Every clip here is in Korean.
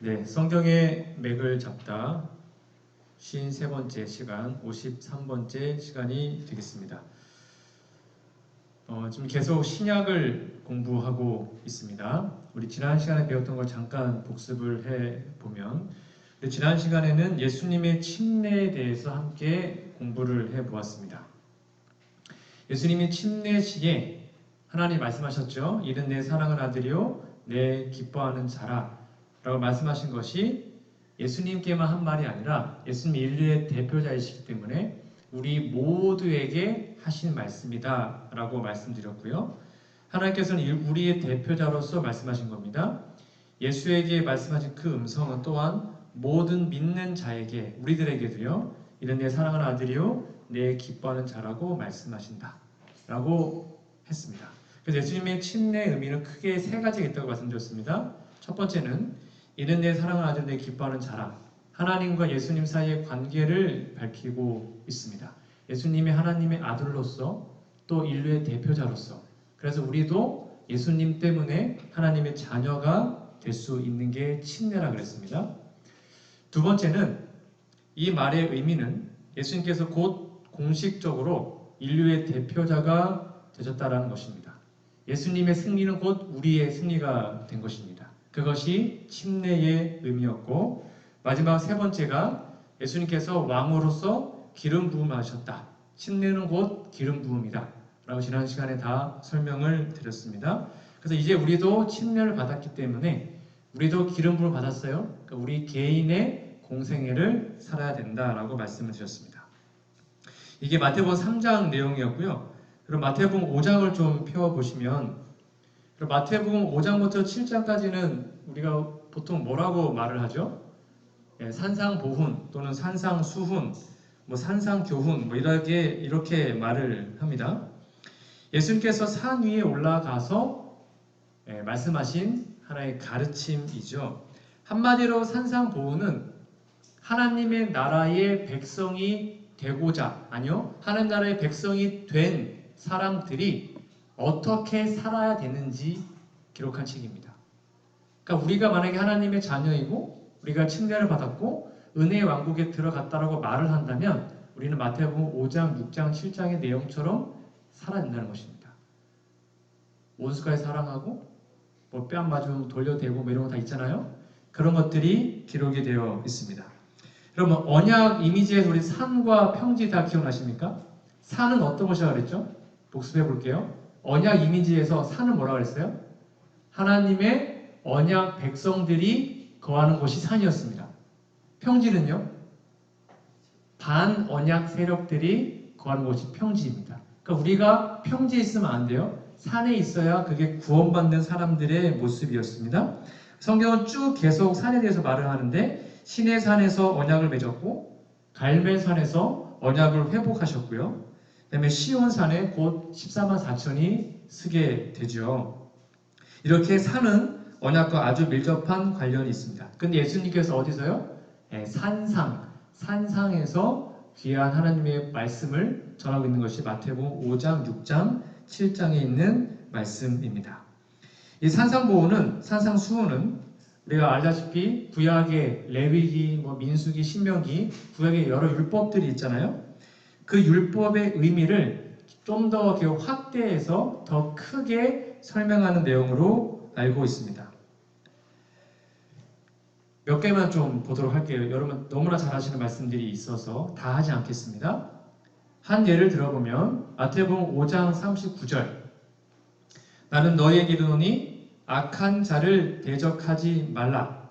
네, 성경의 맥을 잡다 53번째 시간, 53번째 시간이 되겠습니다. 지금 계속 신약을 공부하고 있습니다. 우리 지난 시간에 배웠던 걸 잠깐 복습을 해보면, 지난 시간에는 예수님의 침례에 대해서 함께 공부를 해보았습니다. 예수님이 침례 시에 하나님 말씀하셨죠. 이는 내 사랑하는 아들이요 내 기뻐하는 자라 라고 말씀하신 것이 예수님께만 한 말이 아니라 예수님이 인류의 대표자이시기 때문에 우리 모두에게 하신 말씀이다 라고 말씀드렸고요. 하나님께서는 우리의 대표자로서 말씀하신 겁니다. 예수에게 말씀하신 그 음성은 또한 모든 믿는 자에게, 우리들에게도요, 이는 내 사랑하는 아들이요 내 기뻐하는 자라고 말씀하신다 라고 했습니다. 그래서 예수님의 침례의 의미는 크게 세 가지가 있다고 말씀드렸습니다. 첫 번째는 이는 내 사랑하는 아들 내 기뻐하는 자라, 하나님과 예수님 사이의 관계를 밝히고 있습니다. 예수님이 하나님의 아들로서 또 인류의 대표자로서, 그래서 우리도 예수님 때문에 하나님의 자녀가 될 수 있는 게 침례라 그랬습니다. 두 번째는 이 말의 의미는 예수님께서 곧 공식적으로 인류의 대표자가 되셨다라는 것입니다. 예수님의 승리는 곧 우리의 승리가 된 것입니다. 그것이 침례의 의미였고, 마지막 세 번째가 예수님께서 왕으로서 기름 부음하셨다. 침례는 곧 기름 부음이다 라고 지난 시간에 다 설명을 드렸습니다. 그래서 이제 우리도 침례를 받았기 때문에 우리도 기름 부음을 받았어요. 그러니까 우리 개인의 공생애를 살아야 된다라고 말씀을 드렸습니다. 이게 마태복음 3장 내용이었고요. 그럼 마태복음 5장을 좀 펴보시면, 마태복음 5장부터 7장까지는 우리가 보통 뭐라고 말을 하죠? 산상보훈 또는 산상수훈, 산상교훈 이렇게 말을 합니다. 예수님께서 산 위에 올라가서 말씀하신 하나의 가르침이죠. 한마디로 산상보훈은 하나님의 나라의 백성이 되고자, 아니요, 하나님 나라의 백성이 된 사람들이 어떻게 살아야 되는지 기록한 책입니다. 그러니까 우리가 만약에 하나님의 자녀이고 우리가 침례를 받았고 은혜의 왕국에 들어갔다라고 말을 한다면 우리는 마태복음 5장, 6장, 7장의 내용처럼 살아야 된다는 것입니다. 원수까지 사랑하고 뺨 맞으면 돌려대고 이런 거 다 있잖아요. 그런 것들이 기록이 되어 있습니다. 여러분, 언약 이미지에서 우리 산과 평지 다 기억나십니까? 산은 어떤 것이라고 그랬죠? 복습해 볼게요. 언약 이미지에서 산은 뭐라고 그랬어요? 하나님의 언약 백성들이 거하는 곳이 산이었습니다. 평지는요? 반언약 세력들이 거하는 곳이 평지입니다. 그러니까 우리가 평지에 있으면 안 돼요. 산에 있어야 그게 구원받는 사람들의 모습이었습니다. 성경은 쭉 계속 산에 대해서 말을 하는데, 시내산에서 언약을 맺었고 갈멜산에서 언약을 회복하셨고요. 그 다음에 시온산에 곧 14만 4천이 서게 되죠. 이렇게 산은 언약과 아주 밀접한 관련이 있습니다. 근데 예수님께서 어디서요? 산상에서 귀한 하나님의 말씀을 전하고 있는 것이 마태복음 5장, 6장, 7장에 있는 말씀입니다. 이 산상보훈은, 산상수훈은 우리가 알다시피 구약의 레위기, 민수기, 신명기, 구약의 여러 율법들이 있잖아요. 그 율법의 의미를 좀 더 확대해서 더 크게 설명하는 내용으로 알고 있습니다. 몇 개만 좀 보도록 할게요. 여러분 너무나 잘 아시는 말씀들이 있어서 다 하지 않겠습니다. 한 예를 들어보면 마태복음 5장 39절, 나는 너희에게 이르노니 악한 자를 대적하지 말라.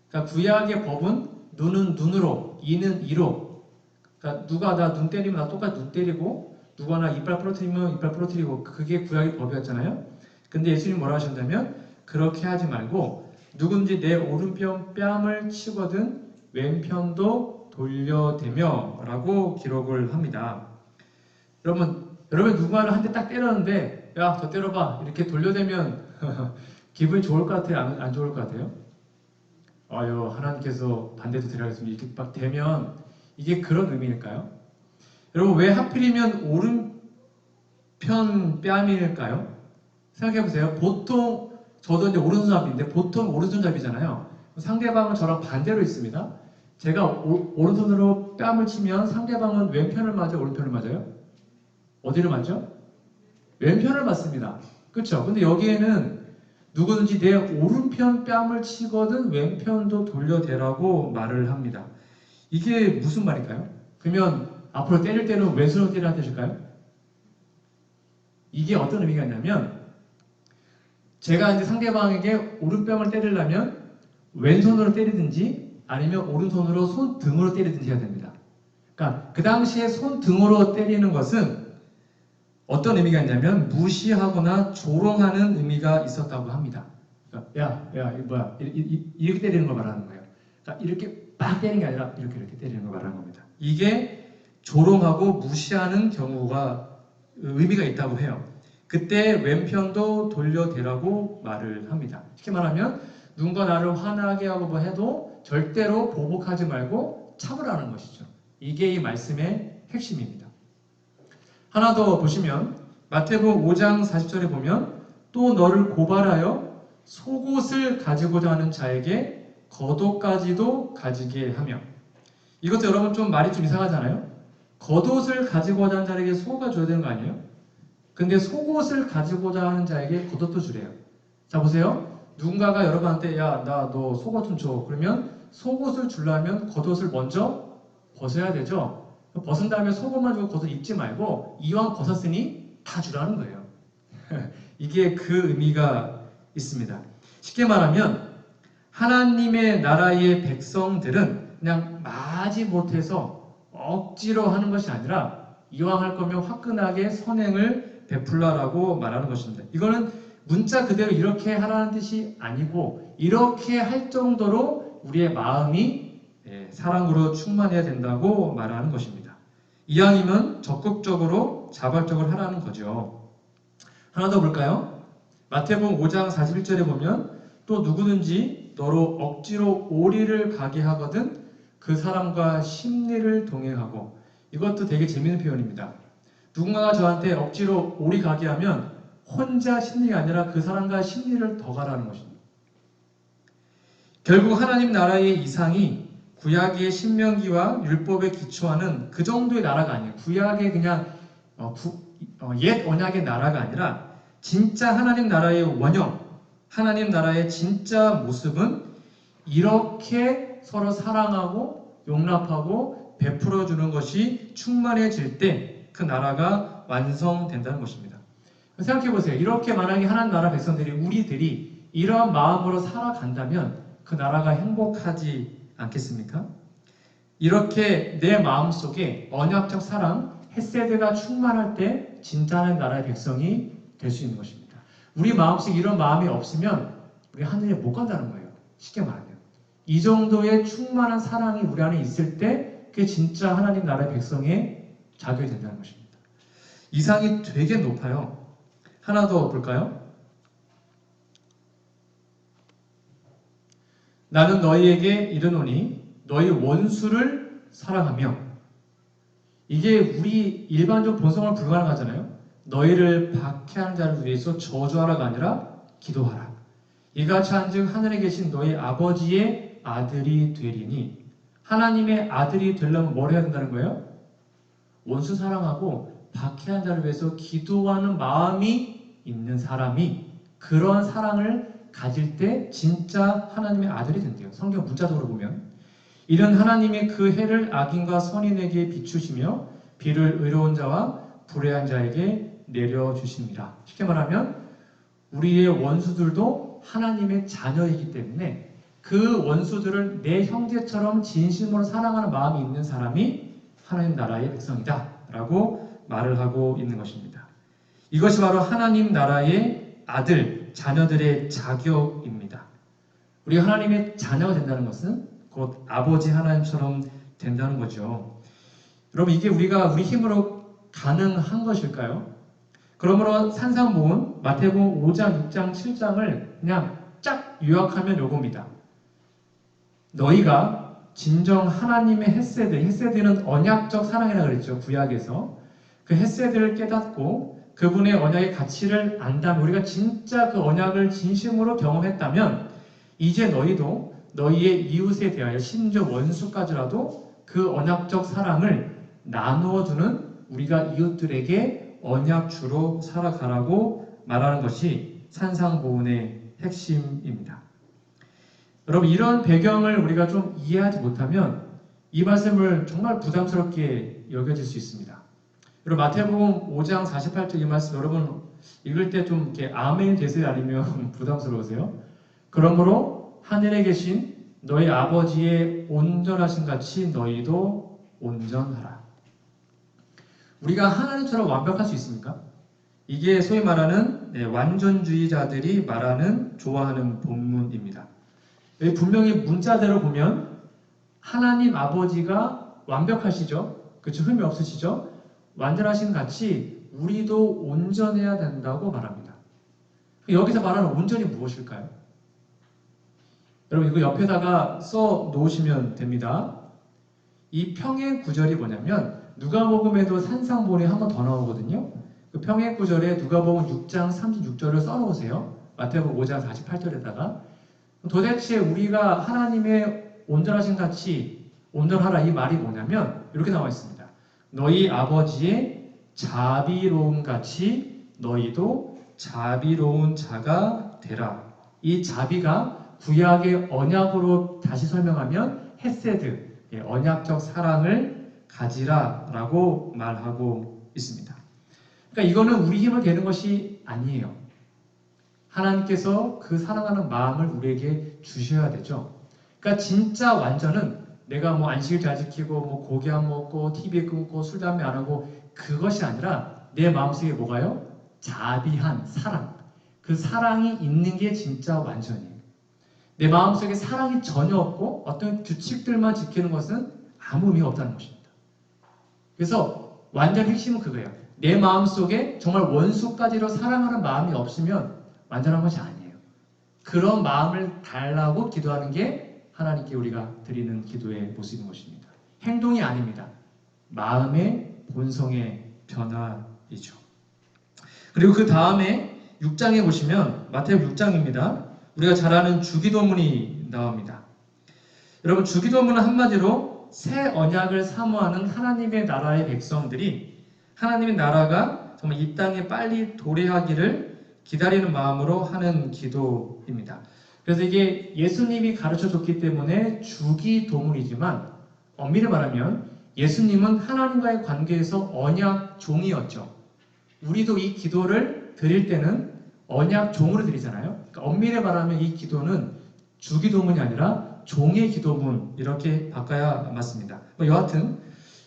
그러니까 구약의 법은 눈은 눈으로, 이는 이로, 그러니까 누가 나 눈 때리면 나 똑같이 눈 때리고, 누가 나 이빨 부러뜨리면 이빨 부러뜨리고, 그게 구약의 법이었잖아요. 근데 예수님이 뭐라 하셨냐면 그렇게 하지 말고 누군지 내 오른편 뺨을 치거든 왼편도 돌려대며 라고 기록을 합니다. 여러분 누군가를 한 대 딱 때렸는데 야, 더 때려봐 이렇게 돌려대면 기분이 좋을 것 같아요? 안 좋을 것 같아요? 아유, 하나님께서 반대도 드려야겠습니다. 이렇게 막 되면 이게 그런 의미일까요? 여러분, 왜 하필이면 오른편 뺨일까요? 생각해보세요. 보통 저도 이제 오른손잡이인데 보통 오른손잡이잖아요. 상대방은 저랑 반대로 있습니다. 제가 오른손으로 뺨을 치면 상대방은 왼편을 맞아요? 오른편을 맞아요? 어디를 맞죠? 왼편을 맞습니다. 그렇죠? 근데 여기에는 누구든지 내 오른편 뺨을 치거든 왼편도 돌려대라고 말을 합니다. 이게 무슨 말일까요? 그러면 앞으로 때릴 때는 왼손으로 때려야 되실까요? 이게 어떤 의미가 있냐면 제가 이제 상대방에게 오른뺨을 때리려면 왼손으로 때리든지 아니면 오른손으로 손등으로 때리든지 해야 됩니다. 그러니까 그 당시에 손등으로 때리는 것은 어떤 의미가 있냐면 무시하거나 조롱하는 의미가 있었다고 합니다. 그러니까 야, 이거 뭐야? 이렇게 때리는 걸 말하는 거예요. 그러니까 이렇게 빡 때리는 게 아니라 이렇게 때리는 걸 말하는 겁니다. 이게 조롱하고 무시하는 경우가 의미가 있다고 해요. 그때 왼편도 돌려대라고 말을 합니다. 쉽게 말하면 누군가 나를 화나게 하고 뭐 해도 절대로 보복하지 말고 참으라는 것이죠. 이게 이 말씀의 핵심입니다. 하나 더 보시면 마태복음 5장 40절에 보면 또 너를 고발하여 속옷을 가지고자 하는 자에게 겉옷까지도 가지게 하며 이것도 여러분 좀 말이 좀 이상하잖아요. 겉옷을 가지고자 하는 자에게 속옷을 줘야 되는 거 아니에요? 근데 속옷을 가지고자 하는 자에게 겉옷도 주래요. 자 보세요. 누군가가 여러분한테 야 나 너 속옷 좀 줘. 그러면 속옷을 주려면 겉옷을 먼저 벗어야 되죠. 벗은 다음에 속옷만 주고 겉옷 입지 말고 이왕 벗었으니 다 주라는 거예요. 이게 그 의미가 있습니다. 쉽게 말하면 하나님의 나라의 백성들은 그냥 마지 못해서 억지로 하는 것이 아니라 이왕 할 거면 화끈하게 선행을 베풀라라고 말하는 것입니다. 이거는 문자 그대로 이렇게 하라는 뜻이 아니고 이렇게 할 정도로 우리의 마음이 사랑으로 충만해야 된다고 말하는 것입니다. 이왕이면 적극적으로 자발적으로 하라는 거죠. 하나 더 볼까요? 마태복음 5장 41절에 보면 또 누구든지 너로 억지로 오리를 가게 하거든 그 사람과 심리를 동행하고 이것도 되게 재미있는 표현입니다. 누군가가 저한테 억지로 오리 가게 하면 혼자 심리가 아니라 그 사람과 심리를 더 가라는 것입니다. 결국 하나님 나라의 이상이 구약의 신명기와 율법에 기초하는 그 정도의 나라가 아니에요. 구약의 그냥 옛 언약의 나라가 아니라 진짜 하나님 나라의 원형, 하나님 나라의 진짜 모습은 이렇게 서로 사랑하고 용납하고 베풀어 주는 것이 충만해질 때 그 나라가 완성된다는 것입니다. 생각해 보세요. 이렇게 만약에 하나님 나라 백성들이 우리들이 이러한 마음으로 살아간다면 그 나라가 행복하지 않겠습니까? 이렇게 내 마음속에 언약적 사랑, 헤세드가 충만할 때 진짜 하나님 나라의 백성이 될 수 있는 것입니다. 우리 마음속에 이런 마음이 없으면 우리 하늘에 못 간다는 거예요. 쉽게 말하면. 이 정도의 충만한 사랑이 우리 안에 있을 때 그게 진짜 하나님 나라의 백성의 자격이 된다는 것입니다. 이상이 되게 높아요. 하나 더 볼까요? 나는 너희에게 이르노니 너희 원수를 사랑하며 이게 우리 일반적 본성을 불가능하잖아요. 너희를 박해하는 자를 위해서 저주하라가 아니라 기도하라. 이같이 한즉 하늘에 계신 너희 아버지의 아들이 되리니 하나님의 아들이 되려면 뭘 해야 된다는 거예요? 원수 사랑하고 박해한 자를 위해서 기도하는 마음이 있는 사람이 그런 사랑을 가질 때 진짜 하나님의 아들이 된대요. 성경 문자적으로 보면 이는 하나님의 그 해를 악인과 선인에게 비추시며 비를 의로운 자와 불의한 자에게 내려주십니다. 쉽게 말하면 우리의 원수들도 하나님의 자녀이기 때문에 그 원수들을 내 형제처럼 진심으로 사랑하는 마음이 있는 사람이 하나님 나라의 백성이다 라고 말을 하고 있는 것입니다. 이것이 바로 하나님 나라의 아들, 자녀들의 자격입니다. 우리가 하나님의 자녀가 된다는 것은 곧 아버지 하나님처럼 된다는 거죠. 여러분 이게 우리 힘으로 가능한 것일까요? 그러므로 산상보훈 마태복음 5장, 6장, 7장을 그냥 쫙 요약하면 요겁니다. 너희가 진정 하나님의 헤세드는 언약적 사랑이라고 그랬죠. 구약에서. 그 헤세드를 깨닫고 그분의 언약의 가치를 안다면 우리가 진짜 그 언약을 진심으로 경험했다면 이제 너희도 너희의 이웃에 대하여 심지어 원수까지라도 그 언약적 사랑을 나누어 주는 우리가 이웃들에게 언약주로 살아가라고 말하는 것이 산상보훈의 핵심입니다. 여러분, 이런 배경을 우리가 좀 이해하지 못하면 이 말씀을 정말 부담스럽게 여겨질 수 있습니다. 여러분, 마태복음 5장 48절 이 말씀 여러분 읽을 때 좀 이렇게 아멘 되세요? 아니면 부담스러우세요? 그러므로 하늘에 계신 너희 아버지의 온전하신 같이 너희도 온전하라. 우리가 하나님처럼 완벽할 수 있습니까? 이게 소위 말하는 완전주의자들이 말하는 좋아하는 본문입니다. 여기 분명히 문자대로 보면 하나님 아버지가 완벽하시죠? 그렇죠? 흠이 없으시죠? 완전하신 같이 우리도 온전해야 된다고 말합니다. 여기서 말하는 온전이 무엇일까요? 여러분, 이거 옆에다가 써 놓으시면 됩니다. 이 평행 구절이 뭐냐면 누가복음에도 산상보훈이 한 번 더 나오거든요. 그 평행 구절에 누가복음 6장 36절을 써 놓으세요. 마태복음 5장 48절에다가 도대체 우리가 하나님의 온전하신 같이 온전하라 이 말이 뭐냐면 이렇게 나와 있습니다. 너희 아버지의 자비로움 같이 너희도 자비로운 자가 되라. 이 자비가 구약의 언약으로 다시 설명하면 헤세드, 언약적 사랑을 가지라라고 말하고 있습니다. 그러니까 이거는 우리 힘을 대는 것이 아니에요. 하나님께서 그 사랑하는 마음을 우리에게 주셔야 되죠. 그러니까 진짜 완전은 내가 뭐 안식일 잘 지키고 뭐 고기 안 먹고 TV 끊고 술 담배 안 하고 그것이 아니라 내 마음속에 뭐가요? 자비한 사랑. 그 사랑이 있는 게 진짜 완전이에요. 내 마음속에 사랑이 전혀 없고 어떤 규칙들만 지키는 것은 아무 의미가 없다는 것입니다. 그래서 완전 핵심은 그거예요. 내 마음속에 정말 원수까지로 사랑하는 마음이 없으면 완전한 것이 아니에요. 그런 마음을 달라고 기도하는 게 하나님께 우리가 드리는 기도의 모습인 것입니다. 행동이 아닙니다. 마음의 본성의 변화이죠. 그리고 그 다음에 6장에 보시면 마태복음 6장입니다. 우리가 잘 아는 주기도문이 나옵니다. 여러분, 주기도문은 한마디로 새 언약을 사모하는 하나님의 나라의 백성들이 하나님의 나라가 정말 이 땅에 빨리 도래하기를 기다리는 마음으로 하는 기도입니다. 그래서 이게 예수님이 가르쳐줬기 때문에 주기도문이지만 엄밀히 말하면 예수님은 하나님과의 관계에서 언약 종이었죠. 우리도 이 기도를 드릴 때는 언약 종으로 드리잖아요. 그러니까 엄밀히 말하면 이 기도는 주기도문이 아니라 종의 기도문 이렇게 바꿔야 맞습니다. 여하튼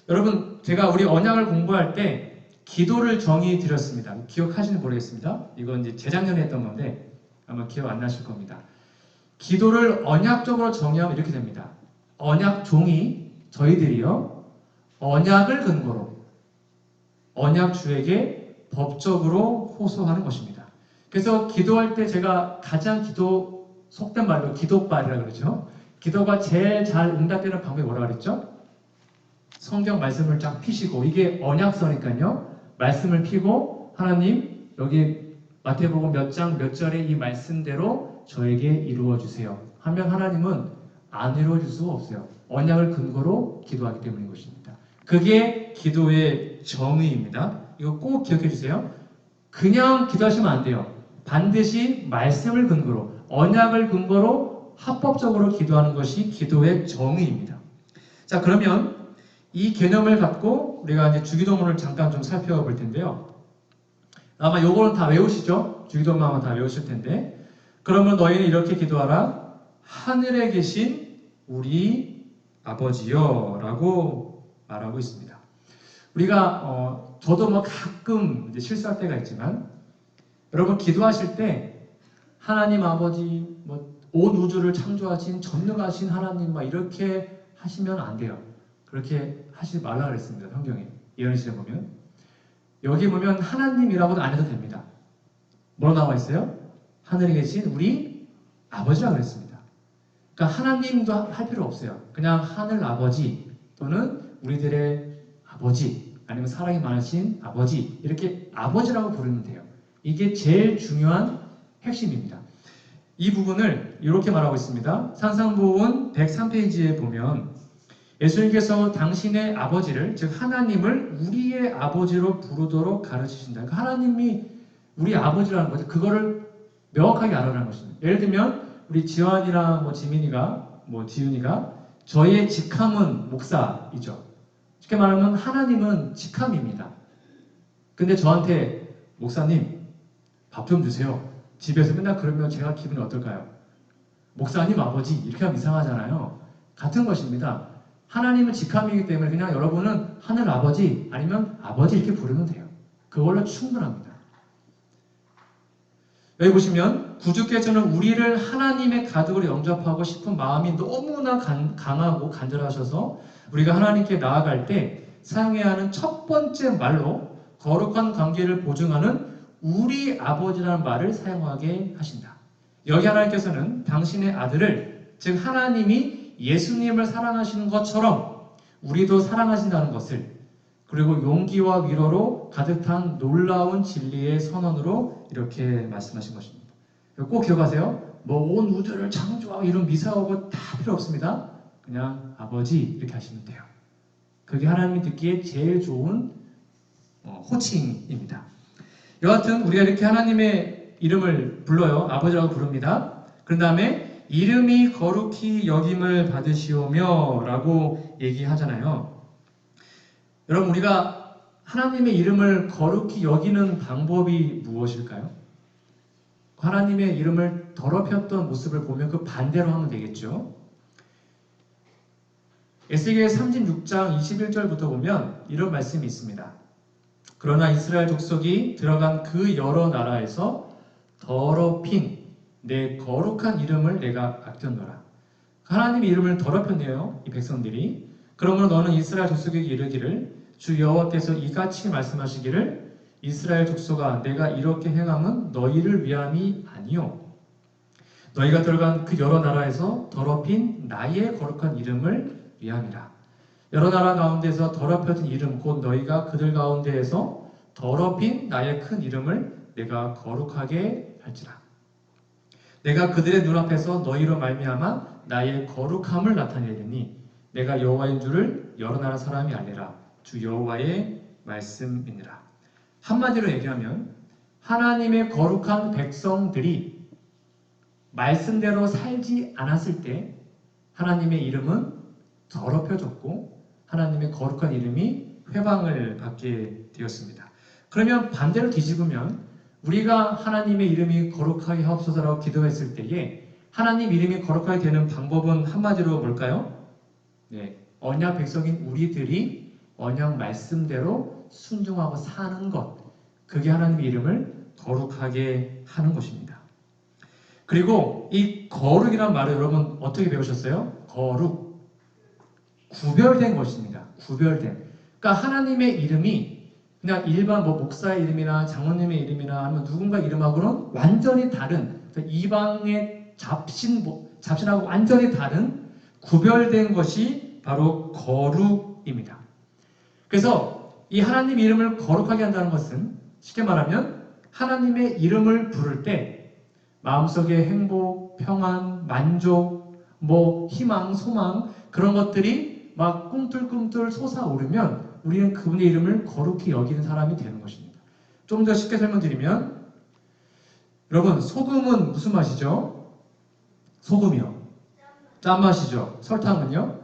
여러분, 제가 우리 언약을 공부할 때 기도를 정의 드렸습니다. 기억하시는지 모르겠습니다. 이건 이제 재작년에 했던 건데 아마 기억 안 나실 겁니다. 기도를 언약적으로 정의하면 이렇게 됩니다. 언약 종이 저희들이요 언약을 근거로 언약주에게 법적으로 호소하는 것입니다. 그래서 기도할 때 제가 가장 속된 말로 기도빨이라고 그러죠. 기도가 제일 잘 응답되는 방법이 뭐라고 그랬죠? 성경 말씀을 쫙 피시고, 이게 언약서니까요. 말씀을 피고 하나님 여기 마태복음 몇 장 몇 절에 이 말씀대로 저에게 이루어 주세요 하면 하나님은 안 이루어 줄 수가 없어요. 언약을 근거로 기도하기 때문인 것입니다. 그게 기도의 정의입니다. 이거 꼭 기억해 주세요. 그냥 기도하시면 안 돼요. 반드시 말씀을 근거로, 언약을 근거로 합법적으로 기도하는 것이 기도의 정의입니다. 자, 그러면 이 개념을 갖고 우리가 이제 주기도문을 잠깐 좀 살펴볼 텐데요. 아마 요거는 다 외우시죠? 주기도문은 다 외우실 텐데. 그러면 너희는 이렇게 기도하라. 하늘에 계신 우리 아버지여 라고 말하고 있습니다. 우리가 저도 뭐 가끔 이제 실수할 때가 있지만 여러분 기도하실 때 하나님 아버지 온 우주를 창조하신 전능하신 하나님 막 이렇게 하시면 안 돼요. 그렇게 하지 말라 그랬습니다. 성경에 예언시에 보면 여기 보면 하나님이라고는 안 해도 됩니다. 뭐로 나와 있어요? 하늘에 계신 우리 아버지라고 그랬습니다. 그러니까 하나님도 할 필요 없어요. 그냥 하늘 아버지 또는 우리들의 아버지 아니면 사랑이 많으신 아버지 이렇게 아버지라고 부르면 돼요. 이게 제일 중요한 핵심입니다. 이 부분을 이렇게 말하고 있습니다. 산상보훈 103페이지에 보면 예수님께서 당신의 아버지를, 즉 하나님을 우리의 아버지로 부르도록 가르치신다. 그러니까 하나님이 우리 아버지라는 거죠. 그거를 명확하게 알아라는 것입니다. 예를 들면 우리 지환이랑 지민이가 지윤이가 저의 직함은 목사이죠. 쉽게 말하면 하나님은 직함입니다. 근데 저한테 목사님 밥 좀 주세요. 집에서 맨날 그러면 제가 기분이 어떨까요? 목사님 아버지 이렇게 하면 이상하잖아요. 같은 것입니다. 하나님은 직함이기 때문에 그냥 여러분은 하늘 아버지 아니면 아버지 이렇게 부르면 돼요. 그걸로 충분합니다. 여기 보시면 구주께서는 우리를 하나님의 가족으로 영접하고 싶은 마음이 너무나 강하고 간절하셔서 우리가 하나님께 나아갈 때 사용해야 하는 첫 번째 말로 거룩한 관계를 보증하는 우리 아버지라는 말을 사용하게 하신다. 여기 하나님께서는 당신의 아들을, 즉 하나님이 예수님을 사랑하시는 것처럼 우리도 사랑하신다는 것을, 그리고 용기와 위로로 가득 찬 놀라운 진리의 선언으로 이렇게 말씀하신 것입니다. 꼭 기억하세요. 온 우주를 창조하고 이런 미사하고 다 필요 없습니다. 그냥 아버지 이렇게 하시면 돼요. 그게 하나님이 듣기에 제일 좋은 호칭입니다. 여하튼 우리가 이렇게 하나님의 이름을 불러요. 아버지라고 부릅니다. 그런 다음에 이름이 거룩히 여김을 받으시오며 라고 얘기하잖아요. 여러분, 우리가 하나님의 이름을 거룩히 여기는 방법이 무엇일까요? 하나님의 이름을 더럽혔던 모습을 보면 그 반대로 하면 되겠죠. 에스겔 36장 21절부터 보면 이런 말씀이 있습니다. 그러나 이스라엘 족속이 들어간 그 여러 나라에서 더럽힌 내 거룩한 이름을 내가 아꼈노라. 하나님의 이름을 더럽혔네요, 이 백성들이. 그러므로 너는 이스라엘 족속에게 이르기를 주 여호와께서 이같이 말씀하시기를 이스라엘 족속아 내가 이렇게 행함은 너희를 위함이 아니요 너희가 들어간 그 여러 나라에서 더럽힌 나의 거룩한 이름을 위함이라. 여러 나라 가운데서 더럽혀진 이름 곧 너희가 그들 가운데에서 더럽힌 나의 큰 이름을 내가 거룩하게 할지라. 내가 그들의 눈앞에서 너희로 말미암아 나의 거룩함을 나타내리니 내가 여호와인 줄을 여러 나라 사람이 알리라. 주 여호와의 말씀이니라. 한마디로 얘기하면 하나님의 거룩한 백성들이 말씀대로 살지 않았을 때 하나님의 이름은 더럽혀졌고 하나님의 거룩한 이름이 회방을 받게 되었습니다. 그러면 반대로 뒤집으면 우리가 하나님의 이름이 거룩하게 하옵소서라고 기도했을 때에 하나님 이름이 거룩하게 되는 방법은 한마디로 뭘까요? 언약 백성인 우리들이 언약 말씀대로 순종하고 사는 것, 그게 하나님의 이름을 거룩하게 하는 것입니다. 그리고 이 거룩이라는 말을 여러분 어떻게 배우셨어요? 거룩, 구별된 것입니다. 구별된. 그러니까 하나님의 이름이 그냥 일반 목사의 이름이나 장로님의 이름이나 아니면 누군가 이름하고는 완전히 다른, 이방의 잡신하고 완전히 다른 구별된 것이 바로 거룩입니다. 그래서 이 하나님 이름을 거룩하게 한다는 것은 쉽게 말하면 하나님의 이름을 부를 때 마음속에 행복, 평안, 만족, 희망, 소망 그런 것들이 막 꿈틀꿈틀 솟아오르면 우리는 그분의 이름을 거룩히 여기는 사람이 되는 것입니다. 좀 더 쉽게 설명드리면 여러분, 소금은 무슨 맛이죠? 소금이요. 짠맛이죠. 설탕은요?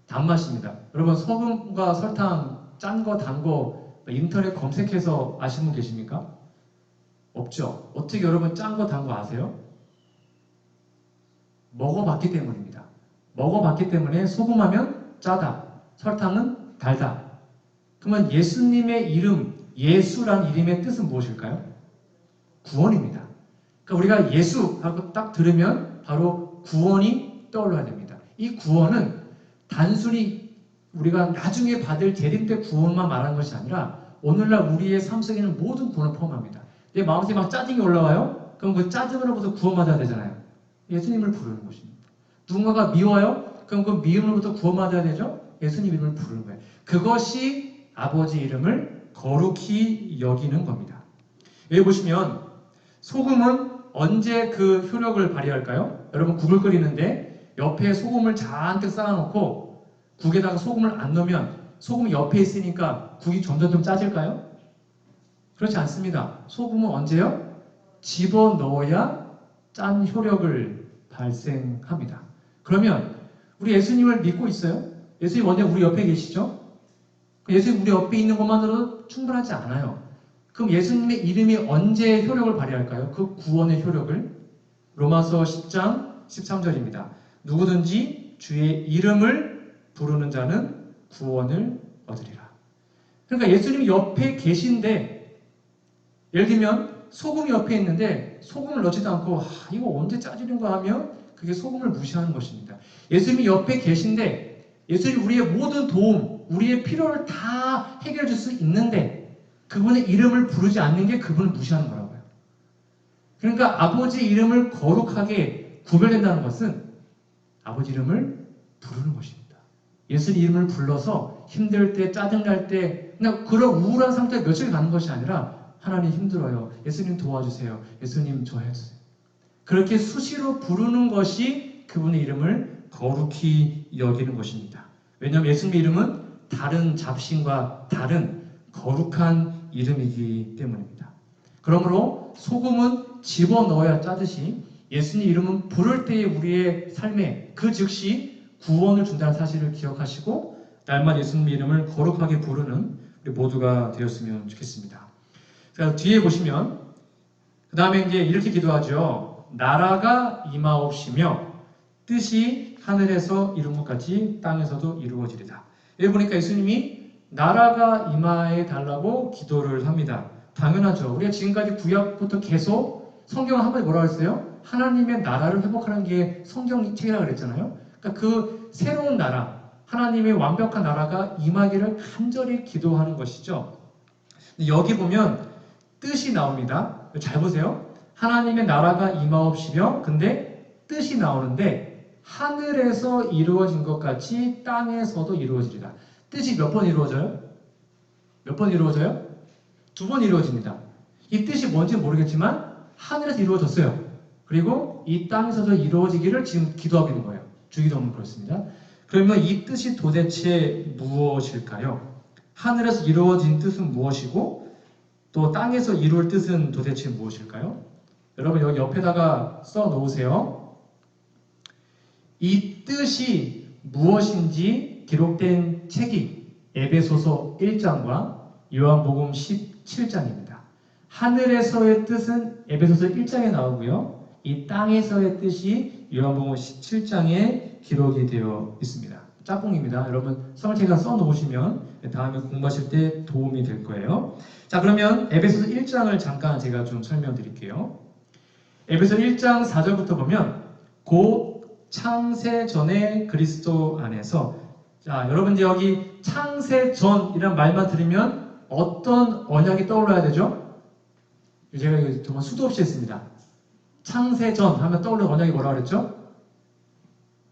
단맛입니다. 여러분, 소금과 설탕 짠 거, 단 거 인터넷 검색해서 아시는 분 계십니까? 없죠. 어떻게 여러분 짠 거, 단 거 아세요? 먹어봤기 때문입니다. 먹어봤기 때문에 소금하면 짜다, 설탕은 달다. 그러면 예수님의 이름, 예수라는 이름의 뜻은 무엇일까요? 구원입니다. 그러니까 우리가 예수하고 딱 들으면 바로 구원이 떠올라야 됩니다. 이 구원은 단순히 우리가 나중에 받을 재림 때 구원만 말하는 것이 아니라 오늘날 우리의 삶 속에 있는 모든 구원을 포함합니다. 내 마음속에 막 짜증이 올라와요? 그럼 그 짜증으로부터 구원받아야 되잖아요. 예수님을 부르는 것입니다. 누군가가 미워요? 그럼 그 미움으로부터 구원받아야 되죠? 예수님 이름을 부르는 거예요. 그것이 아버지 이름을 거룩히 여기는 겁니다. 여기 보시면 소금은 언제 그 효력을 발휘할까요? 여러분 국을 끓이는데 옆에 소금을 잔뜩 쌓아놓고 국에다가 소금을 안 넣으면 소금이 옆에 있으니까 국이 점점 좀 짜질까요? 그렇지 않습니다. 소금은 언제요? 집어넣어야 짠 효력을 발생합니다. 그러면 우리 예수님을 믿고 있어요? 예수님 언제 우리 옆에 계시죠? 예수님 우리 옆에 있는 것만으로도 충분하지 않아요. 그럼 예수님의 이름이 언제 효력을 발휘할까요? 그 구원의 효력을? 로마서 10장 13절입니다. 누구든지 주의 이름을 부르는 자는 구원을 얻으리라. 그러니까 예수님이 옆에 계신데, 예를 들면 소금이 옆에 있는데 소금을 넣지도 않고 이거 언제 짜지는가 하면 그게 소금을 무시하는 것입니다. 예수님이 옆에 계신데 예수님이 우리의 모든 도움, 우리의 필요를 다 해결해 줄 수 있는데 그분의 이름을 부르지 않는 게 그분을 무시하는 거라고요. 그러니까 아버지 이름을 거룩하게 구별된다는 것은 아버지 이름을 부르는 것입니다. 예수님 이름을 불러서 힘들 때, 짜증날 때 그냥 그런 우울한 상태에 며칠 가는 것이 아니라 하나님 힘들어요. 예수님 도와주세요. 예수님 저 해주세요. 그렇게 수시로 부르는 것이 그분의 이름을 거룩히 여기는 것입니다. 왜냐하면 예수님의 이름은 다른 잡신과 다른 거룩한 이름이기 때문입니다. 그러므로 소금은 집어넣어야 짜듯이 예수님 이름은 부를 때의 우리의 삶에 그 즉시 구원을 준다는 사실을 기억하시고 날마다 예수님 이름을 거룩하게 부르는 우리 모두가 되었으면 좋겠습니다. 자, 뒤에 보시면 그 다음에 이제 이렇게 기도하죠. 나라가 임하옵시며 뜻이 하늘에서 이룬 것 같이 땅에서도 이루어지리다. 여기 보니까 예수님이 나라가 임하에 달라고 기도를 합니다. 당연하죠. 우리가 지금까지 구약부터 계속 성경을 한번 뭐라고 했어요? 하나님의 나라를 회복하는 게 성경책이라고 그랬잖아요. 그러니까 그 새로운 나라, 하나님의 완벽한 나라가 임하기를 간절히 기도하는 것이죠. 여기 보면 뜻이 나옵니다. 잘 보세요. 하나님의 나라가 임하옵시며 근데 뜻이 나오는데 하늘에서 이루어진 것 같이 땅에서도 이루어지리라. 뜻이 몇 번 이루어져요? 몇 번 이루어져요? 2번 이루어집니다. 이 뜻이 뭔지 모르겠지만 하늘에서 이루어졌어요. 그리고 이 땅에서도 이루어지기를 지금 기도하고 있는 거예요. 주기도문은 그렇습니다. 그러면 이 뜻이 도대체 무엇일까요? 하늘에서 이루어진 뜻은 무엇이고 또 땅에서 이룰 뜻은 도대체 무엇일까요? 여러분 여기 옆에다가 써 놓으세요. 이 뜻이 무엇인지 기록된 책이 에베소서 1장과 요한복음 17장입니다. 하늘에서의 뜻은 에베소서 1장에 나오고요. 이 땅에서의 뜻이 요한복음 17장에 기록이 되어 있습니다. 짝꿍입니다. 여러분 성경책에 써 놓으시면 다음에 공부하실 때 도움이 될 거예요. 자, 그러면 에베소서 1장을 잠깐 제가 좀 설명드릴게요. 에베소 1장 4절부터 보면 곧 창세 전에 그리스도 안에서, 자, 여러분 여기 창세 전이라는 말만 들으면 어떤 언약이 떠올라야 되죠? 제가 정말 수도 없이 했습니다. 창세 전 하면 떠오르는 언약이 뭐라고 그랬죠?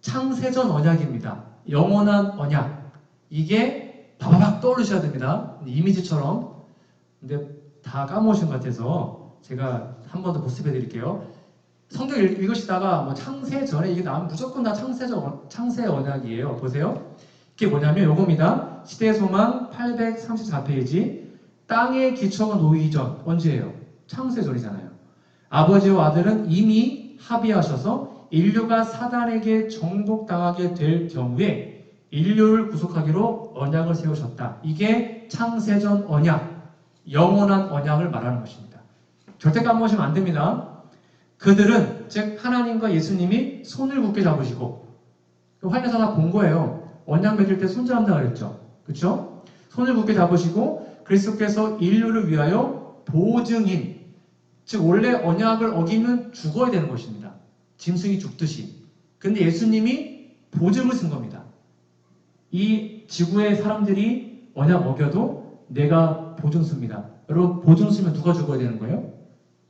창세 전 언약입니다. 영원한 언약. 이게 바바박 떠오르셔야 됩니다. 이미지처럼. 근데 다 까먹으신 것 같아서 제가 한 번 더 복습해 드릴게요. 성경 읽으시다가 뭐 창세 전에 이게 나오면 무조건 다 창세 언약이에요. 보세요. 이게 뭐냐면 요겁니다. 시대의 소망 834페이지. 땅의 기초가 놓이기 전. 언제예요? 창세 전이잖아요. 아버지와 아들은 이미 합의하셔서 인류가 사단에게 정복당하게 될 경우에 인류를 구속하기로 언약을 세우셨다. 이게 창세전 언약, 영원한 언약을 말하는 것입니다. 절대 까먹으시면 안 됩니다. 그들은 즉 하나님과 예수님이 손을 굳게 잡으시고, 활려서 다 본 거예요. 언약 맺을 때 손잡는다 그랬죠. 그렇죠? 손을 굳게 잡으시고 그리스도께서 인류를 위하여 보증인, 즉 원래 언약을 어기면 죽어야 되는 것입니다. 짐승이 죽듯이. 근데 예수님이 보증을 쓴 겁니다. 이 지구의 사람들이 언약 어겨도 내가 보증 씁니다. 여러분 보증 쓰면 누가 죽어야 되는 거예요?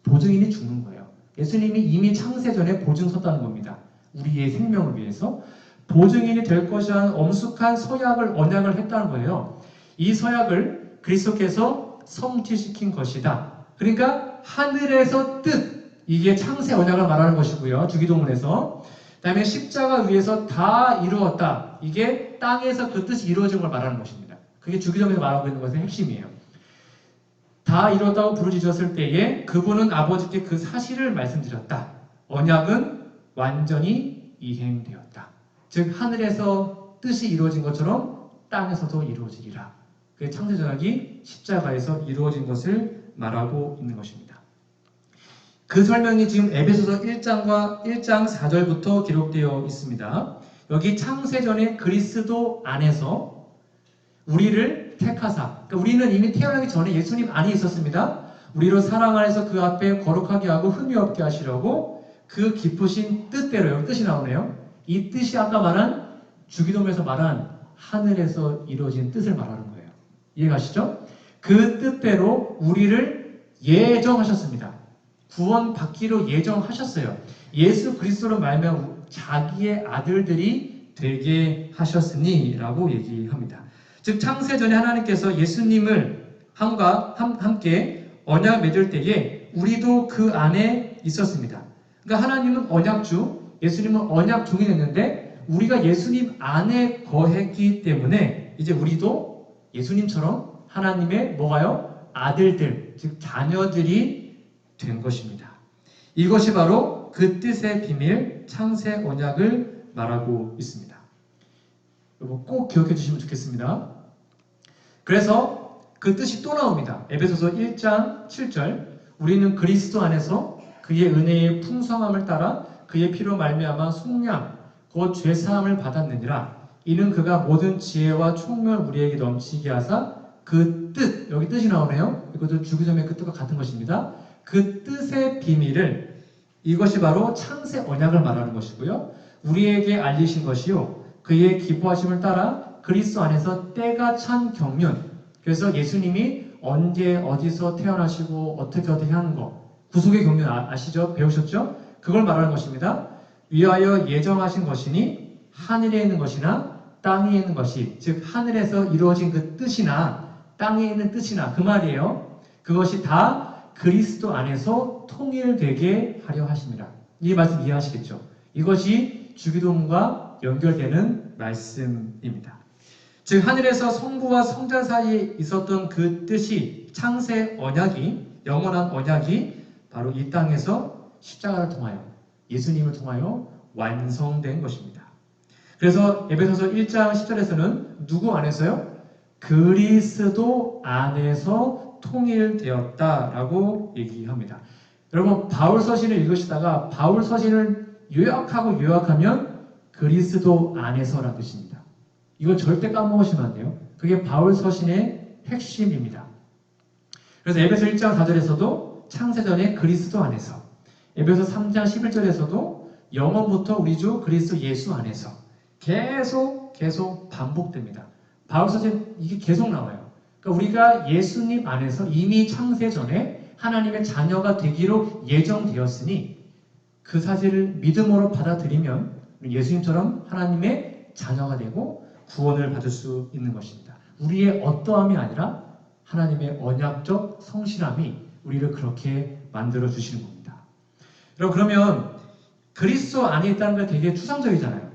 보증인이 죽는 거예요. 예수님이 이미 창세 전에 보증 섰다는 겁니다. 우리의 생명을 위해서 보증인이 될 것이라는 엄숙한 서약을 언약을 했다는 거예요. 이 서약을 그리스도께서 성취시킨 것이다. 그러니까 하늘에서 뜻, 이게 창세 언약을 말하는 것이고요. 주기도문에서. 그다음에 십자가 위에서 다 이루었다. 이게 땅에서 그 뜻이 이루어진 걸 말하는 것입니다. 그게 주기도문에서 말하고 있는 것의 핵심이에요. 다 이뤘다고 부르짖었을 때에 그분은 아버지께 그 사실을 말씀드렸다. 언약은 완전히 이행되었다. 즉 하늘에서 뜻이 이루어진 것처럼 땅에서도 이루어지리라. 그 창세전약이 십자가에서 이루어진 것을 말하고 있는 것입니다. 그 설명이 지금 에베소서 1장 4절부터 기록되어 있습니다. 여기 창세전에 그리스도 안에서 우리를 택하사, 그러니까 우리는 이미 태어나기 전에 예수님 안에 있었습니다. 우리로 사랑 안에서 그 앞에 거룩하게 하고 흠이 없게 하시려고 그 깊으신 뜻대로, 여기 뜻이 나오네요. 이 뜻이 아까 말한 주기도문에서 말한 하늘에서 이루어진 뜻을 말하는 거예요. 이해가시죠? 그 뜻대로 우리를 예정하셨습니다. 구원받기로 예정하셨어요. 예수 그리스도로 말미암아 자기의 아들들이 되게 하셨으니 라고 얘기합니다. 즉 창세전에 하나님께서 예수님을 함께 언약 맺을 때에 우리도 그 안에 있었습니다. 그러니까 하나님은 언약주, 예수님은 언약 종이 됐는데 우리가 예수님 안에 거했기 때문에 이제 우리도 예수님처럼 하나님의 뭐가요? 아들들, 즉 자녀들이 된 것입니다. 이것이 바로 그 뜻의 비밀, 창세 언약을 말하고 있습니다. 여러분 꼭 기억해 주시면 좋겠습니다. 그래서 그 뜻이 또 나옵니다. 에베소서 1장 7절 우리는 그리스도 안에서 그의 은혜의 풍성함을 따라 그의 피로 말미암아 속량 곧 죄사함을 받았느니라. 이는 그가 모든 지혜와 총명 우리에게 넘치게 하사 그 뜻, 여기 뜻이 나오네요. 이것도 주기도문의 그 뜻과 같은 것입니다. 그 뜻의 비밀을, 이것이 바로 창세 언약을 말하는 것이고요. 우리에게 알리신 것이요 그의 기뻐하심을 따라 그리스도 안에서 때가 찬 경륜. 그래서 예수님이 언제 어디서 태어나시고 어떻게 하는 거, 구속의 경륜 아시죠? 배우셨죠? 그걸 말하는 것입니다. 위하여 예정하신 것이니 하늘에 있는 것이나 땅에 있는 것이, 즉 하늘에서 이루어진 그 뜻이나 땅에 있는 뜻이나 그 말이에요. 그것이 다 그리스도 안에서 통일되게 하려 하십니다. 이 말씀 이해하시겠죠? 이것이 주기도문과 연결되는 말씀입니다. 즉 하늘에서 성부와 성자 사이에 있었던 그 뜻이 창세 언약이, 영원한 언약이 바로 이 땅에서 십자가를 통하여 예수님을 통하여 완성된 것입니다. 그래서 에베소서 1장 10절에서는 누구 안에서요? 그리스도 안에서 통일되었다라고 얘기합니다. 여러분 바울 서신을 읽으시다가 바울 서신을 요약하면 그리스도 안에서라는 뜻입니다. 이거 절대 까먹으시면 안 돼요. 그게 바울 서신의 핵심입니다. 그래서 에베소 1장 4절에서도 창세전에 그리스도 안에서, 에베소 3장 11절에서도 영원부터 우리 주 그리스도 예수 안에서 계속 반복됩니다. 바울 서신 이게 계속 나와요. 그러니까 우리가 예수님 안에서 이미 창세전에 하나님의 자녀가 되기로 예정되었으니 그 사실을 믿음으로 받아들이면 예수님처럼 하나님의 자녀가 되고 구원을 받을 수 있는 것입니다. 우리의 어떠함이 아니라 하나님의 언약적 성실함이 우리를 그렇게 만들어 주시는 겁니다. 여러분 그러면 그리스도 안에 있다는 게 되게 추상적이잖아요.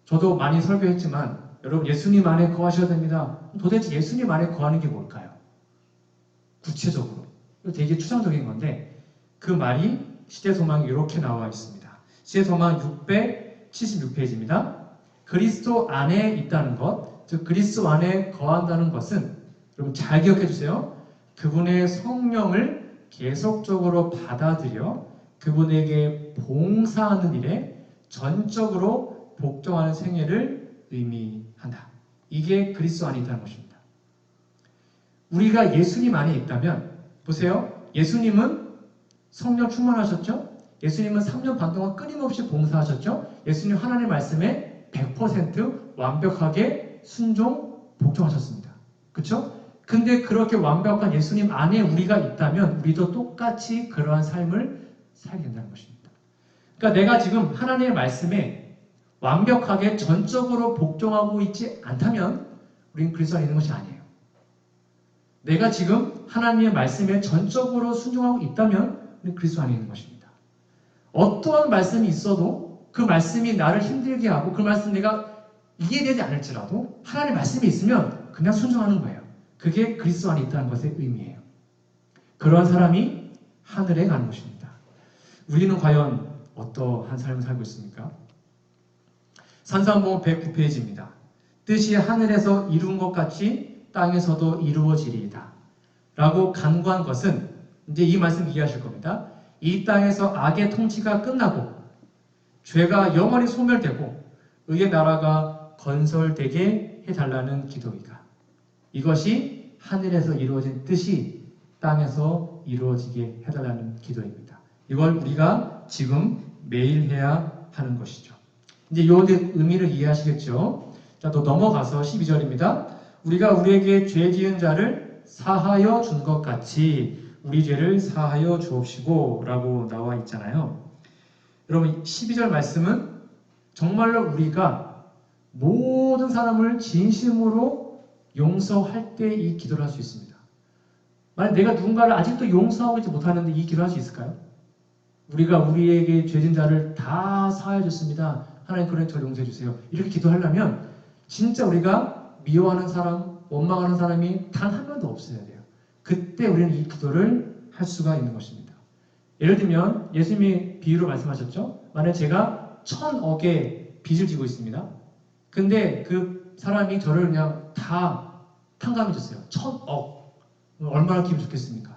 저도 많이 설교했지만 여러분 예수님 안에 거하셔야 됩니다. 도대체 예수님 안에 거하는 게 뭘까요? 구체적으로. 되게 추상적인 건데 그 말이 시대소망이 이렇게 나와 있습니다. 시대소망 676페이지입니다. 그리스도 안에 있다는 것, 즉 그리스도 안에 거한다는 것은 여러분 잘 기억해 주세요. 그분의 성령을 계속적으로 받아들여 그분에게 봉사하는 일에 전적으로 복종하는 생애를 의미한다. 이게 그리스도 안에 있다는 것입니다. 우리가 예수님 안에 있다면 보세요. 예수님은 성령 충만하셨죠? 예수님은 3년 반 동안 끊임없이 봉사하셨죠? 예수님 하나님의 말씀에 100% 완벽하게 순종, 복종하셨습니다. 그렇죠? 근데 그렇게 완벽한 예수님 안에 우리가 있다면 우리도 똑같이 그러한 삶을 살게 된다는 것입니다. 그러니까 내가 지금 하나님의 말씀에 완벽하게 전적으로 복종하고 있지 않다면 우리는 그리스도 안에 있는 것이 아니에요. 내가 지금 하나님의 말씀에 전적으로 순종하고 있다면 우리는 그리스도 안에 있는 것입니다. 어떠한 말씀이 있어도 그 말씀이 나를 힘들게 하고 그 말씀 내가 이해되지 않을지라도 하나님의 말씀이 있으면 그냥 순종하는 거예요. 그게 그리스도 안에 있다는 것의 의미예요. 그러한 사람이 하늘에 가는 것입니다. 우리는 과연 어떠한 삶을 살고 있습니까? 산상봉 109페이지입니다. 뜻이 하늘에서 이룬 것 같이 땅에서도 이루어지리이다. 라고 간구한 것은 이제 이 말씀 이해하실 겁니다. 이 땅에서 악의 통치가 끝나고 죄가 영원히 소멸되고 의의 나라가 건설되게 해달라는 기도이다. 이것이 하늘에서 이루어진 뜻이 땅에서 이루어지게 해달라는 기도입니다. 이걸 우리가 지금 매일 해야 하는 것이죠. 이제 이 의미를 이해하시겠죠? 자, 또 넘어가서 12절입니다. 우리가 우리에게 죄 지은 자를 사하여 준 것 같이 우리 죄를 사하여 주옵시고 라고 나와 있잖아요. 여러분 12절 말씀은 정말로 우리가 모든 사람을 진심으로 용서할 때 이 기도를 할 수 있습니다. 만약 내가 누군가를 아직도 용서하고 있지 못하는데 이 기도를 할 수 있을까요? 우리가 우리에게 죄진 자를 다 사하여 줬습니다. 하나님 그러니 저를 용서해 주세요. 이렇게 기도하려면 진짜 우리가 미워하는 사람, 원망하는 사람이 단 한 명도 없어야 돼요. 그때 우리는 이 기도를 할 수가 있는 것입니다. 예를 들면 예수님이 비유로 말씀하셨죠. 만약 제가 1000억의 빚을 지고 있습니다. 근데 그 사람이 저를 그냥 다 탕감해 줬어요. 1000억. 얼마나 기분 좋겠습니까?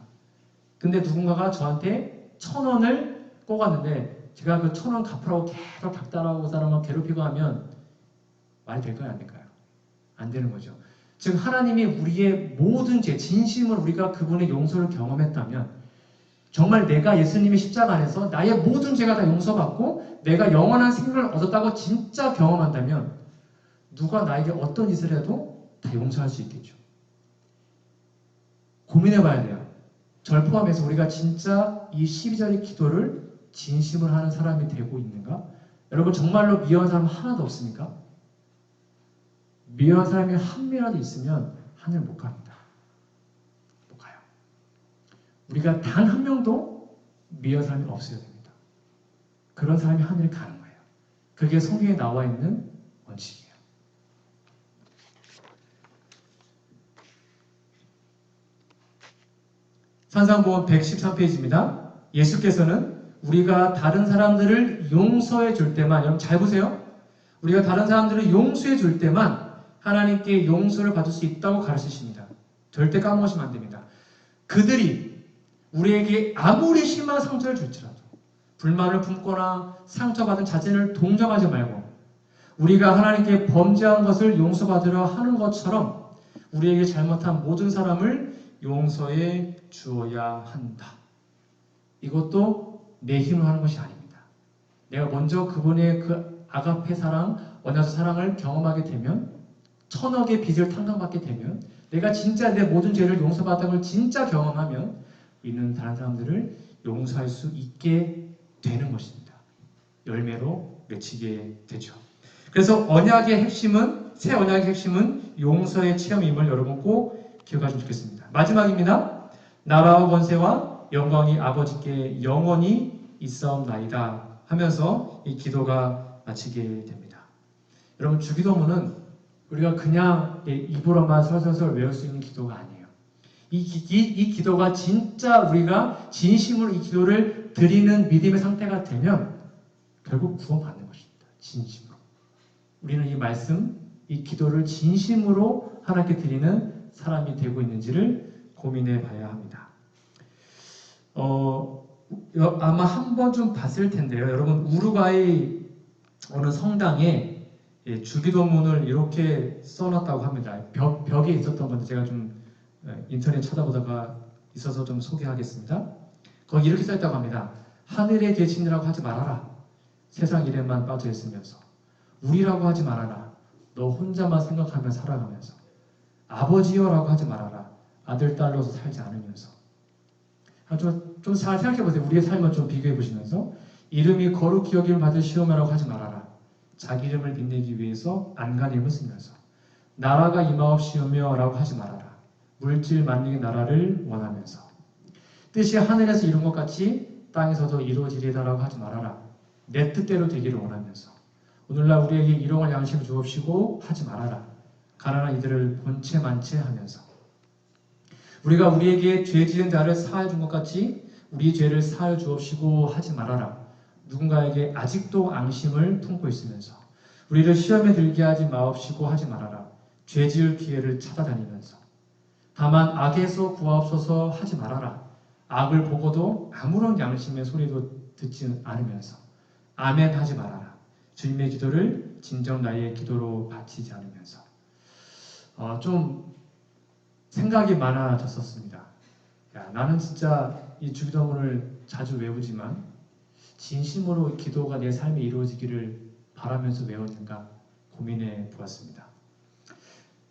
근데 누군가가 저한테 1000원을 꽂았는데 제가 그 1000원 갚으라고 계속 닥달하고 사람을 괴롭히고 하면 말이 될까요? 안 될까요? 안 되는 거죠. 즉 하나님이 우리의 모든 죄, 진심으로 우리가 그분의 용서를 경험했다면 정말 내가 예수님의 십자가 안에서 나의 모든 죄가 다 용서받고 내가 영원한 생명을 얻었다고 진짜 경험한다면 누가 나에게 어떤 짓을 해도 다 용서할 수 있겠죠. 고민해봐야 돼요. 절 포함해서 우리가 진짜 이 12절의 기도를 진심으로 하는 사람이 되고 있는가? 여러분 정말로 미워한 사람 하나도 없습니까? 미워한 사람이 한 명이라도 있으면 하늘 못 갑니다. 못 가요. 우리가 단 한 명도 미워한 사람이 없어야 됩니다. 그런 사람이 하늘에 가는 거예요. 그게 성경에 나와 있는 원칙이에요. 산상보험 113페이지입니다. 예수께서는 우리가 다른 사람들을 용서해 줄 때만, 여러분 잘 보세요. 우리가 다른 사람들을 용서해 줄 때만 하나님께 용서를 받을 수 있다고 가르치십니다. 절대 까먹으시면 안 됩니다. 그들이 우리에게 아무리 심한 상처를 줄지라도 불만을 품거나 상처받은 자신을 동정하지 말고 우리가 하나님께 범죄한 것을 용서받으려 하는 것처럼 우리에게 잘못한 모든 사람을 용서해 주어야 한다. 이것도 내 힘으로 하는 것이 아닙니다. 내가 먼저 그분의 그 아가페 사랑, 원하서 사랑을 경험하게 되면 1000억의 빚을 탕감받게 되면 내가 진짜 내 모든 죄를 용서받은 걸 진짜 경험하면 있는 다른 사람들을 용서할 수 있게 되는 것입니다. 열매로 맺히게 되죠. 그래서 언약의 핵심은 새 언약의 핵심은 용서의 체험임을 여러분 꼭 기억하시면 좋겠습니다. 마지막입니다. 나라와 권세와 영광이 아버지께 영원히 있사옵나이다 하면서 이 기도가 마치게 됩니다. 여러분 주기도문은 우리가 그냥 입으로만 설설설 외울 수 있는 기도가 아니에요. 이 기도가 진짜 우리가 진심으로 이 기도를 드리는 믿음의 상태가 되면 결국 구원받는 것입니다. 진심으로. 우리는 이 말씀, 이 기도를 진심으로 하나님께 드리는 사람이 되고 있는지를 고민해 봐야 합니다. 아마 한 번쯤 봤을 텐데요. 여러분 우루과이 어느 성당에 주기도문을 이렇게 써놨다고 합니다. 벽에 있었던 건데 제가 좀 인터넷 찾아보다가 있어서 좀 소개하겠습니다. 거기 이렇게 써있다고 합니다. 하늘에 계시느라고 하지 말아라. 세상 일에만 빠져 있으면서. 우리라고 하지 말아라. 너 혼자만 생각하며 살아가면서. 아버지여라고 하지 말아라. 아들, 딸로서 살지 않으면서. 좀 잘 생각해보세요. 우리의 삶을 좀 비교해보시면서. 이름이 거룩히 여김을 받으시오며라고 하지 말아라. 자기 이름을 빛내기 위해서 안간힘을 쓰면서. 나라가 임하옵시오며 라고 하지 말아라. 물질 만능의 나라를 원하면서. 뜻이 하늘에서 이룬 것 같이 땅에서도 이루어지리다라고 하지 말아라. 내 뜻대로 되기를 원하면서 오늘날 우리에게 일용할 양식을 주옵시고 하지 말아라. 가난한 이들을 본체 만체 하면서 우리가 우리에게 죄 지은 자를 사하여 준 것 같이 우리 죄를 사하여 주옵시고 하지 말아라. 누군가에게 아직도 앙심을 품고 있으면서 우리를 시험에 들게 하지 마옵시고 하지 말아라. 죄 지을 기회를 찾아다니면서 다만 악에서 구하옵소서 하지 말아라. 악을 보고도 아무런 양심의 소리도 듣지 않으면서 아멘 하지 말아라. 주님의 기도를 진정 나의 기도로 바치지 않으면서 좀 생각이 많아졌었습니다. 나는 진짜 이 주기도문을 자주 외우지만 진심으로 기도가 내 삶에 이루어지기를 바라면서 외웠는가 고민해 보았습니다.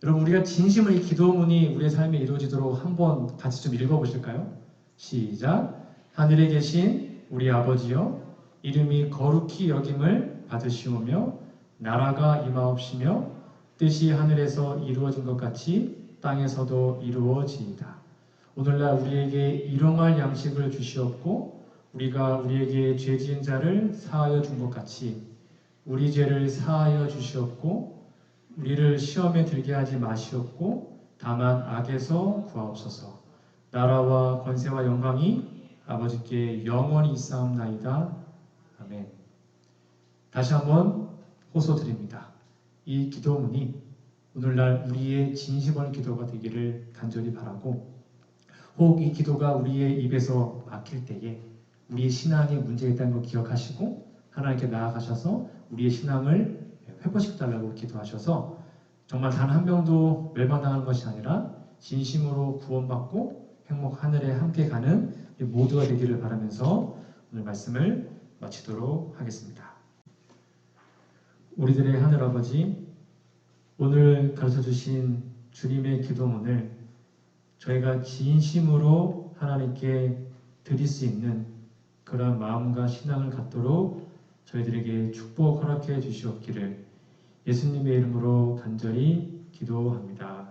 여러분 우리가 진심으로 이 기도문이 우리의 삶에 이루어지도록 한번 같이 좀 읽어보실까요? 시작. 하늘에 계신 우리 아버지여 이름이 거룩히 여김을 받으시오며 나라가 임하옵시며 뜻이 하늘에서 이루어진 것 같이 땅에서도 이루어지이다. 오늘날 우리에게 일용할 양식을 주시옵고 우리가 우리에게 죄 지은 자를 사하여 준 것 같이 우리 죄를 사하여 주시옵고 우리를 시험에 들게 하지 마시옵고 다만 악에서 구하옵소서. 나라와 권세와 영광이 아버지께 영원히 있사옵나이다. 아멘. 다시 한번 호소드립니다. 이 기도문이 오늘날 우리의 진심어린 기도가 되기를 간절히 바라고 혹 이 기도가 우리의 입에서 막힐 때에 우리의 신앙에 문제가 있다는 걸 기억하시고 하나님께 나아가셔서 우리의 신앙을 회복시켜달라고 기도하셔서 정말 단 한 명도 멸망당하는 것이 아니라 진심으로 구원받고 행복 하늘에 함께 가는 모두가 되기를 바라면서 오늘 말씀을 마치도록 하겠습니다. 우리들의 하늘아버지, 오늘 가르쳐주신 주님의 기도문을 저희가 진심으로 하나님께 드릴 수 있는 그런 마음과 신앙을 갖도록 저희들에게 축복 허락해 주시옵기를 예수님의 이름으로 간절히 기도합니다.